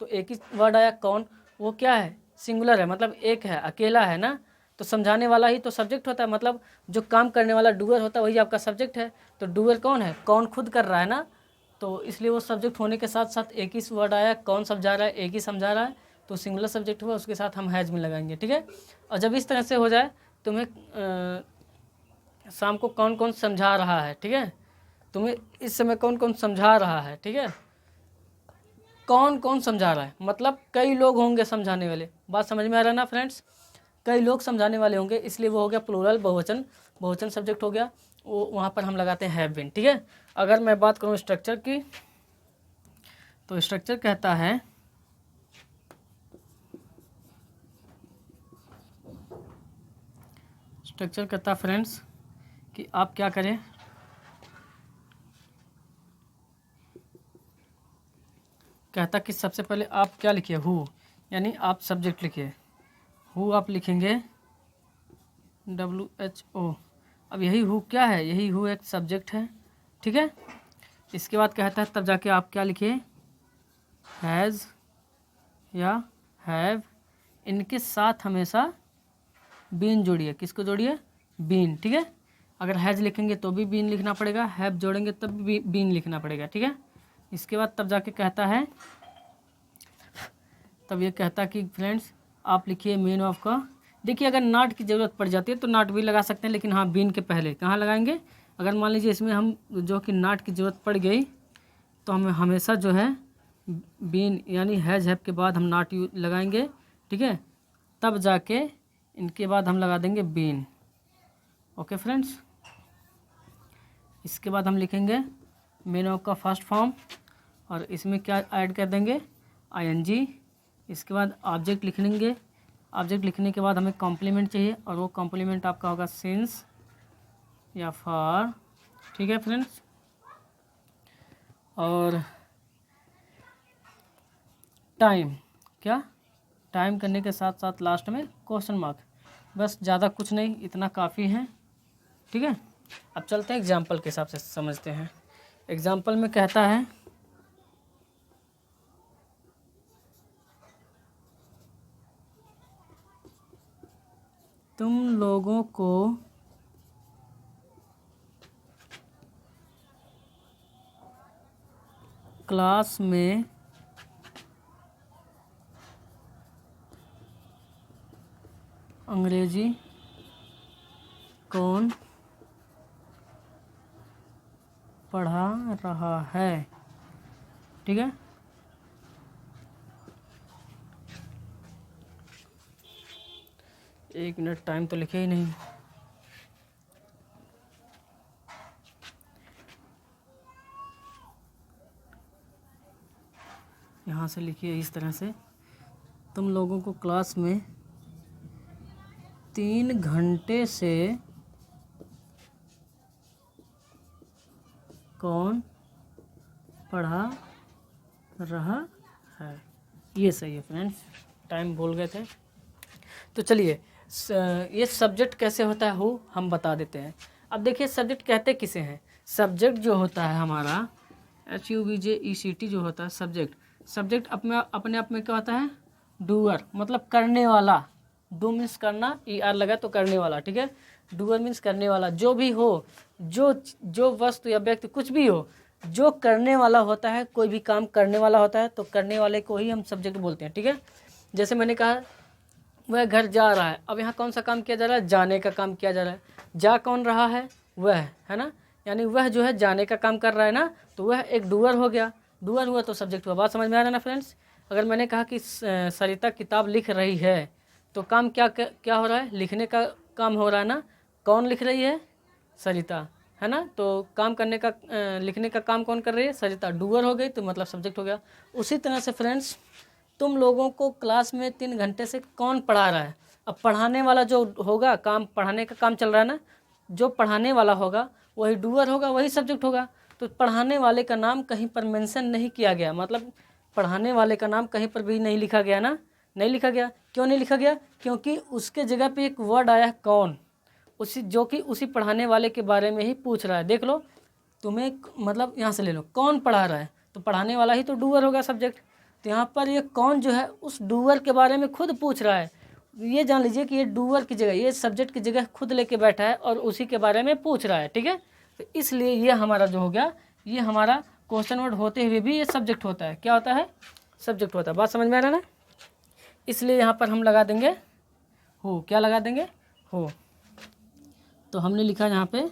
तो एक ही वर्ड आया कौन, वो क्या है, सिंगुलर है, मतलब एक है, अकेला है ना। तो समझाने वाला ही तो सब्जेक्ट होता है, मतलब जो काम करने वाला डूअर होता है वही आपका सब्जेक्ट है। तो डूअर कौन है, कौन खुद कर रहा है ना, तो इसलिए वो सब्जेक्ट होने के साथ साथ एक ही वर्ड आया, कौन समझा रहा है, एक ही समझा रहा है, तो सिंगुलर सब्जेक्ट हुआ, उसके साथ हम हैज़ में लगाएंगे, ठीक है। और जब इस तरह से हो जाए, तुम्हें शाम को कौन कौन समझा रहा है, ठीक है, तुम्हें इस समय कौन कौन समझा रहा है, ठीक है। कौन कौन समझा रहा है, मतलब कई लोग होंगे समझाने वाले, बात समझ में आ रहा है ना फ्रेंड्स, कई लोग समझाने वाले होंगे, इसलिए वो हो गया प्लूरल, बहुवचन, बहुवचन सब्जेक्ट हो गया, वो वहाँ पर हम लगाते हैं हैव बीन, ठीक है। अगर मैं बात करूँ स्ट्रक्चर की, तो स्ट्रक्चर कहता है फ्रेंड्स कि आप क्या करें, कहता कि सबसे पहले आप क्या लिखिए, हु, यानी आप सब्जेक्ट लिखिए, हु आप लिखेंगे WHO। अब यही हु क्या है, यही हु एक सब्जेक्ट है, ठीक है। इसके बाद कहता है तब जाके आप क्या लिखिए, हैज़ या हैव, इनके साथ हमेशा बीन जोड़िए, किसको जोड़िए, बीन, ठीक है। अगर हैज़ लिखेंगे तो भी बीन लिखना पड़ेगा, हैव जोड़ेंगे तब भी बीन लिखना पड़ेगा, ठीक है। इसके बाद तब जाके कहता है, तब ये कहता कि फ्रेंड्स आप लिखिए मेन ऑफ का, देखिए अगर नॉट की ज़रूरत पड़ जाती है तो नॉट भी लगा सकते हैं, लेकिन हाँ बीन के पहले कहाँ लगाएंगे, अगर मान लीजिए इसमें हम जो कि नॉट की ज़रूरत पड़ गई तो हमें हमेशा जो है बीन यानी हैज़ हैव के बाद हम नॉट लगाएंगे, ठीक है, तब जाके इनके बाद हम लगा देंगे बीन, ओके फ्रेंड्स। इसके बाद हम लिखेंगे मेन ऑफ का फर्स्ट फॉर्म और इसमें क्या ऐड कर देंगे, ING। इसके बाद ऑब्जेक्ट लिख लेंगे, ऑब्जेक्ट लिखने के बाद हमें कॉम्प्लीमेंट चाहिए और वो कॉम्प्लीमेंट आपका होगा सिंस या फॉर, ठीक है फ्रेंड्स। और टाइम, क्या टाइम करने के साथ साथ लास्ट में क्वेश्चन मार्क, बस ज़्यादा कुछ नहीं, इतना काफ़ी है, ठीक है। अब चलते हैं एग्जाम्पल के हिसाब से समझते हैं। एग्जाम्पल में कहता है तुम लोगों को क्लास में अंग्रेजी कौन पढ़ा रहा है, ठीक है। एक मिनट, टाइम तो लिखे ही नहीं, यहाँ से लिखिए इस तरह से, तुम लोगों को क्लास में 3 घंटे से कौन पढ़ा रहा है, ये सही है फ्रेंड्स, टाइम भूल गए थे। तो चलिए ये सब्जेक्ट कैसे होता है हो हम बता देते हैं। अब देखिए सब्जेक्ट कहते किसे हैं, सब्जेक्ट जो होता है हमारा SUBJECT जो होता है सब्जेक्ट, सब्जेक्ट अपने आप में क्या होता है, डूअर, मतलब करने वाला, डू मीन्स करना, ER लगा तो करने वाला, ठीक है। डूअर मीन्स करने वाला, जो भी हो, जो वस्तु या व्यक्ति कुछ भी हो जो करने वाला होता है, कोई भी काम करने वाला होता है तो करने वाले को ही हम सब्जेक्ट बोलते हैं, ठीक है। जैसे मैंने कहा वह घर जा रहा है, अब यहाँ कौन सा काम किया जा रहा है, जाने का काम किया जा रहा है, जा कौन रहा है, वह है ना, यानी वह जो है जाने का काम कर रहा है ना, तो वह एक डूअर हो गया, डूअर हुआ तो सब्जेक्ट हुआ, बात समझ में आ रहा है ना फ्रेंड्स। अगर मैंने कहा कि सरिता किताब लिख रही है तो काम क्या हो रहा है, लिखने का काम हो रहा है ना, कौन लिख रही है, सरिता, है ना, तो काम करने का लिखने का काम कौन कर रही है, सरिता, डूअर हो गई तो मतलब सब्जेक्ट हो गया। उसी तरह से फ्रेंड्स तुम लोगों को क्लास में 3 घंटे से कौन पढ़ा रहा है, अब पढ़ाने वाला जो होगा, काम पढ़ाने का काम चल रहा है ना, जो पढ़ाने वाला होगा वही डूअर होगा, वही सब्जेक्ट होगा। तो पढ़ाने वाले का नाम कहीं पर मेंशन नहीं किया गया, मतलब पढ़ाने वाले का नाम कहीं पर भी नहीं लिखा गया ना, नहीं लिखा गया, क्यों नहीं लिखा गया, क्योंकि उसके जगह पे एक वर्ड आया है कौन, उसी जो कि उसी पढ़ाने वाले के बारे में ही पूछ रहा है। देख लो तुम्हें मतलब यहाँ से ले लो, कौन पढ़ा रहा है, तो पढ़ाने वाला ही तो डूअर होगा सब्जेक्ट। तो यहाँ पर ये कौन जो है उस डूअर के बारे में खुद पूछ रहा है। ये जान लीजिए कि ये डूअर की जगह, ये सब्जेक्ट की जगह खुद लेके बैठा है और उसी के बारे में पूछ रहा है, ठीक है। तो इसलिए ये हमारा जो हो गया, ये हमारा क्वेश्चन वर्ड होते हुए भी ये सब्जेक्ट होता है। क्या होता है? सब्जेक्ट होता है। बात समझ में आ रहा है ना? इसलिए यहाँ पर हम लगा देंगे हो। क्या लगा देंगे? हो। तो हमने लिखा यहाँ पे,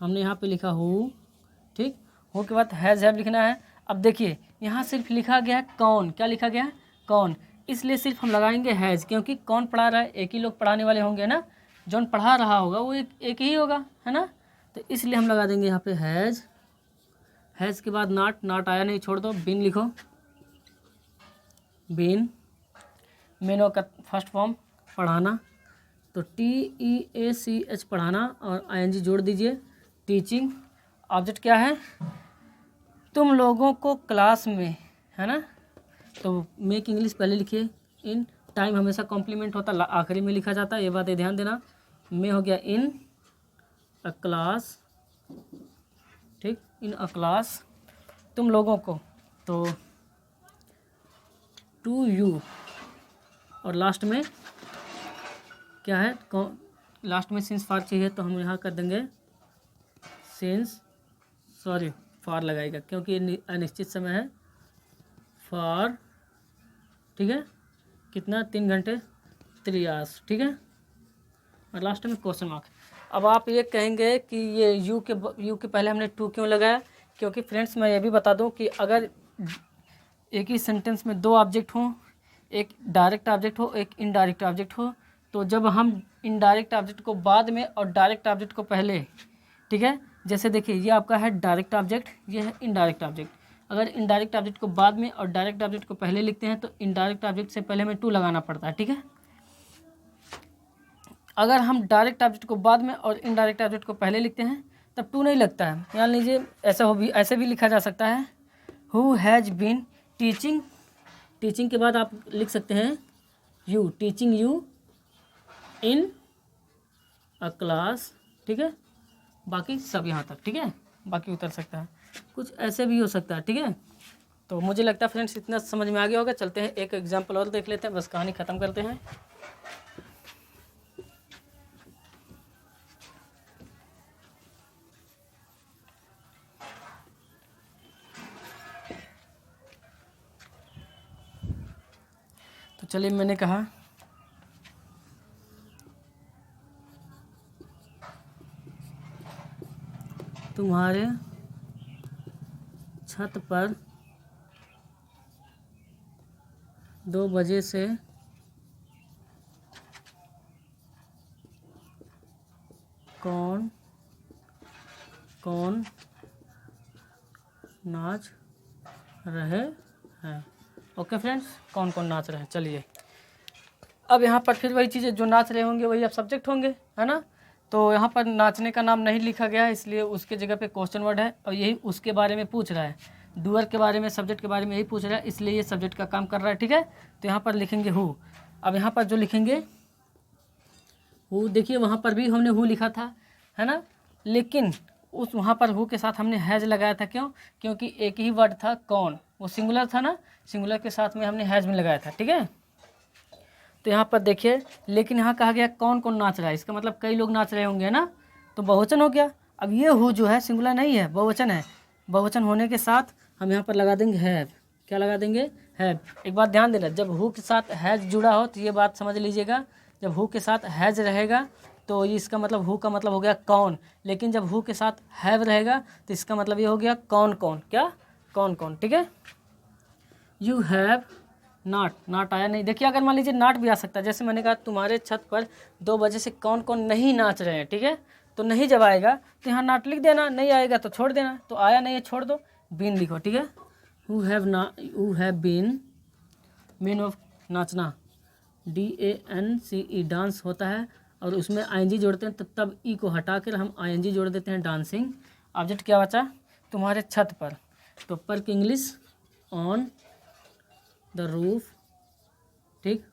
हमने यहाँ पे लिखा हो, ठीक। हो के बाद हैज़ हैव लिखना है। अब देखिए यहाँ सिर्फ लिखा गया है कौन। क्या लिखा गया है? कौन। इसलिए सिर्फ हम लगाएंगे हैज़, क्योंकि कौन पढ़ा रहा है, एक ही लोग पढ़ाने वाले होंगे ना, जौन पढ़ा रहा होगा वो एक ही होगा, है ना। तो इसलिए हम लगा देंगे यहाँ पे हैज़। हैज़ के बाद नाट आया नहीं, छोड़ दो, बिन लिखो, बिन। मेनो का फर्स्ट फॉर्म पढ़ाना, तो TEACH पढ़ाना, और ING जोड़ दीजिए। टीचिंग ऑब्जेक्ट क्या है? तुम लोगों को क्लास में, है ना। तो मेक इंग्लिश पहले लिखिए। इन टाइम हमेशा कॉम्प्लीमेंट होता है, आखिरी में लिखा जाता है, ये बात ध्यान देना। में हो गया इन अ क्लास, ठीक, इन अ क्लास, तुम लोगों को, तो टू यू, और लास्ट में क्या है? लास्ट में सिंस फार चाहिए, तो हम यहाँ कर देंगे सिंस, सॉरी फार लगाएगा क्योंकि ये अनिश्चित समय है। फार, ठीक है, कितना? 3 घंटे, 3 आवर्स, ठीक है। और लास्ट में क्वेश्चन मार्क। अब आप ये कहेंगे कि ये यू के पहले हमने टू क्यों लगाया? क्योंकि फ्रेंड्स मैं ये भी बता दूं कि अगर एक ही सेंटेंस में 2 ऑब्जेक्ट हों, एक डायरेक्ट ऑब्जेक्ट हो, एक इनडायरेक्ट ऑब्जेक्ट हो, तो जब हम इनडायरेक्ट ऑब्जेक्ट को बाद में और डायरेक्ट ऑब्जेक्ट को पहले, ठीक है, जैसे देखिए ये आपका है डायरेक्ट ऑब्जेक्ट, ये है इनडायरेक्ट ऑब्जेक्ट। अगर इनडायरेक्ट ऑब्जेक्ट को बाद में और डायरेक्ट ऑब्जेक्ट को पहले लिखते हैं तो इनडायरेक्ट ऑब्जेक्ट से पहले हमें टू लगाना पड़ता है, ठीक है। अगर हम डायरेक्ट ऑब्जेक्ट को बाद में और इनडायरेक्ट ऑब्जेक्ट को पहले लिखते हैं तब टू नहीं लगता है। मान लीजिए ऐसे भी लिखा जा सकता है, who has been teaching. Teaching के बाद आप लिख सकते हैं you, teaching you in a class, ठीक है। बाकी सब यहाँ तक, ठीक है, बाकी उतर सकता है, कुछ ऐसे भी हो सकता है, ठीक है। तो मुझे लगता है फ्रेंड्स इतना समझ में आ गया होगा। चलते हैं एक एग्जाम्पल और देख लेते हैं, बस कहानी ख़त्म करते हैं। तो चलिए, मैंने कहा तुम्हारे छत पर 2 बजे से कौन कौन नाच रहे हैं। ओके फ्रेंड्स, कौन कौन नाच रहे हैं। चलिए अब यहाँ पर फिर वही चीज़ें, जो नाच रहे होंगे वही अब सब्जेक्ट होंगे, है ना। तो यहाँ पर नाचने का नाम नहीं लिखा गया है, इसलिए उसके जगह पे क्वेश्चन वर्ड है और यही उसके बारे में पूछ रहा है, डूअर के बारे में, सब्जेक्ट के बारे में यही पूछ रहा है, इसलिए ये सब्जेक्ट का काम कर रहा है, ठीक है। तो यहाँ पर लिखेंगे हु। अब यहाँ पर जो लिखेंगे हु, देखिए वहाँ पर भी हमने हु लिखा था, है ना, लेकिन उस वहाँ पर हु के साथ हमने हैज़ लगाया था। क्यों? क्योंकि एक ही वर्ड था कौन, वो सिंगुलर था ना, सिंगुलर के साथ में हमने हैज़ में लगाया था, ठीक है। तो यहाँ पर देखिए, लेकिन यहाँ कहा गया कौन कौन नाच रहा है, इसका मतलब कई लोग नाच रहे होंगे ना, तो बहुवचन हो गया। अब ये हु जो है सिंगुलर नहीं है, बहुवचन है। बहुवचन होने के साथ हम यहाँ पर लगा देंगे हैव। क्या लगा देंगे? हैव। एक बात ध्यान देना, जब हु के साथ हैज़ जुड़ा हो तो ये बात समझ लीजिएगा, जब हु के साथ हैज़ रहेगा तो ये इसका मतलब हु का मतलब हो गया कौन, लेकिन जब हु के साथ हैव रहेगा तो इसका मतलब ये हो गया कौन कौन। क्या? कौन कौन, ठीक है। यू हैव नाट आया नहीं। देखिए अगर मान लीजिए नाट भी आ सकता है, जैसे मैंने कहा तुम्हारे छत पर 2 बजे से कौन कौन नहीं नाच रहे हैं, ठीक है। तो नहीं जब आएगा तो यहाँ नाट लिख देना, नहीं आएगा तो छोड़ देना। तो आया नहीं है, छोड़ दो, बीन लिखो, ठीक है। Who have been, mean of नाचना, DANCE डांस होता है, और उसमें ING जोड़ते हैं, तब ई को हटा कर हम ING जोड़ देते हैं, डांसिंग। ऑब्जेक्ट क्या बचा? तुम्हारे छत पर, तो पर की इंग्लिश ऑन द रूफ, ठीक,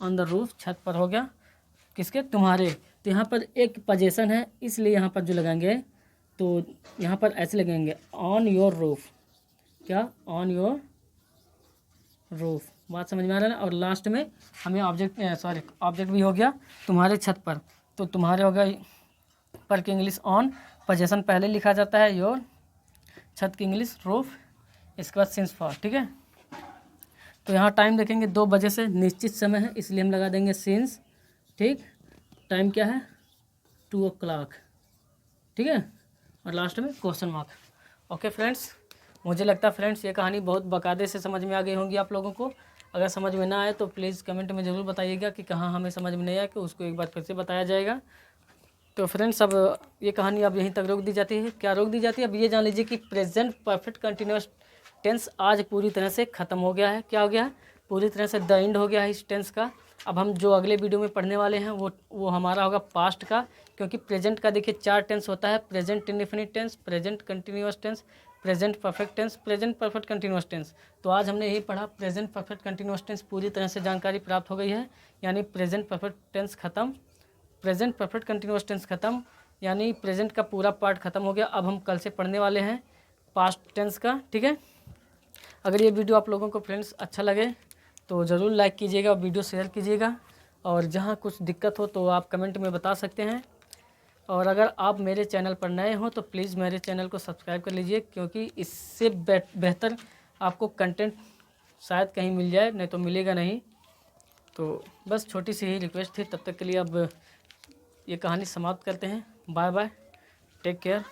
ऑन द रूफ, छत पर हो गया, किसके? तुम्हारे। तो यहाँ पर एक पोजीशन है, इसलिए यहाँ पर जो लगाएंगे तो यहाँ पर ऐसे लगेंगे ऑन योर रूफ, क्या ऑन योर रूफ, बात समझ में आ रहा है ना। और लास्ट में हमें ऑब्जेक्ट भी हो गया तुम्हारे छत पर, तो तुम्हारे हो गया पर की इंग्लिश ऑन, पोजेशन पहले लिखा जाता है योर, छत की इंग्लिश रूफ, इसके बाद सिंस फॉर, ठीक है। तो यहाँ टाइम देखेंगे 2 बजे से निश्चित समय है, इसलिए हम लगा देंगे सिंस, ठीक। टाइम क्या है 2 o'clock, ठीक है। और लास्ट में क्वेश्चन मार्क। ओके फ्रेंड्स, मुझे लगता है फ्रेंड्स ये कहानी बहुत बाकायदे से समझ में आ गई होंगी आप लोगों को। अगर समझ में ना आए तो प्लीज़ कमेंट में ज़रूर बताइएगा कि कहाँ हमें समझ में नहीं आया, कि उसको एक बार फिर से बताया जाएगा। तो फ्रेंड्स अब ये कहानी अब यहीं तक रोक दी जाती है। क्या रोक दी जाती है, अब ये जान लीजिए कि प्रेजेंट परफेक्ट कंटिन्यूअस टेंस आज पूरी तरह से ख़त्म हो गया है। क्या हो गया है, पूरी तरह से द एंड हो गया है इस टेंस का। अब हम जो अगले वीडियो में पढ़ने वाले हैं वो हमारा होगा पास्ट का, क्योंकि प्रेजेंट का देखिए 4 टेंस होता है, present indefinite tense, present continuous tense, present perfect tense, present perfect continuous tense. तो आज हमने यही पढ़ा, प्रेजेंट परफेक्ट कंटिन्यूअस टेंस पूरी तरह से जानकारी प्राप्त हो गई है, यानी प्रेजेंट परफेक्ट टेंस खत्म, प्रेजेंट परफेक्ट कंटिन्यूअस टेंस खत्म, यानी प्रेजेंट का पूरा पार्ट खत्म हो गया। अब हम कल से पढ़ने वाले हैं पास्ट टेंस का, ठीक है। अगर ये वीडियो आप लोगों को फ्रेंड्स अच्छा लगे तो ज़रूर लाइक कीजिएगा, वीडियो शेयर कीजिएगा, और जहाँ कुछ दिक्कत हो तो आप कमेंट में बता सकते हैं। और अगर आप मेरे चैनल पर नए हो तो प्लीज़ मेरे चैनल को सब्सक्राइब कर लीजिए, क्योंकि इससे बेहतर आपको कंटेंट शायद कहीं मिल जाए, नहीं तो मिलेगा नहीं। तो बस छोटी सी ही रिक्वेस्ट थी। तब तक के लिए अब ये कहानी समाप्त करते हैं। Bye bye, take care.